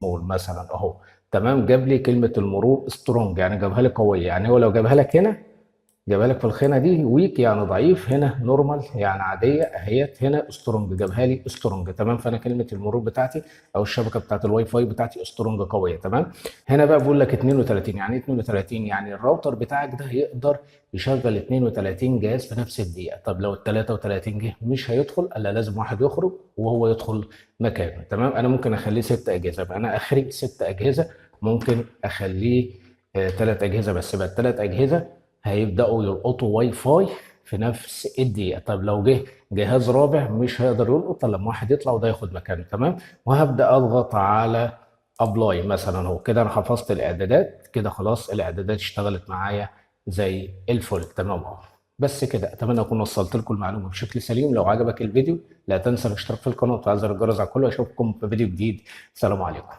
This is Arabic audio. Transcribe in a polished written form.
سمول مثلا اهو. تمام، جاب لي كلمه المرور سترونج، يعني جابها لي قويه. يعني هو لو جابها لك هنا، جابها لك في الخانه دي ويك يعني ضعيف، هنا نورمال يعني عاديه اهيت، هنا سترونج جابها لي سترونج. تمام، فانا كلمه المرور بتاعتي او الشبكه بتاعت الواي فاي بتاعتي سترونج قويه. تمام. هنا بقى بقول لك 32. يعني ايه 32؟ يعني الراوتر بتاعك ده يقدر يشغل 32 جهاز في نفس الدقيقه. طب لو ال 33 جه مش هيدخل الا لازم واحد يخرج وهو يدخل مكانه. تمام، انا ممكن اخليه 6 اجهزه، يبقى انا اخري 6 اجهزه. ممكن اخليه 3 اجهزه بس، بقى ال3 اجهزه هيبداوا يلقطوا واي فاي في نفس الدقيقه. طب لو جه جهاز رابع مش هيقدر يلقط الا لما واحد يطلع وده ياخد مكانه. تمام، وهبدا اضغط على ابلاي مثلا اهو كده. انا حفظت الاعدادات كده خلاص، الاعدادات اشتغلت معايا زي الفل. تمام اهو. بس كده، اتمنى اكون وصلت لكم المعلومه بشكل سليم. لو عجبك الفيديو لا تنسى الاشتراك في القناه وتفعل زر الجرس على الكل، واشوفكم في فيديو جديد. سلام عليكم.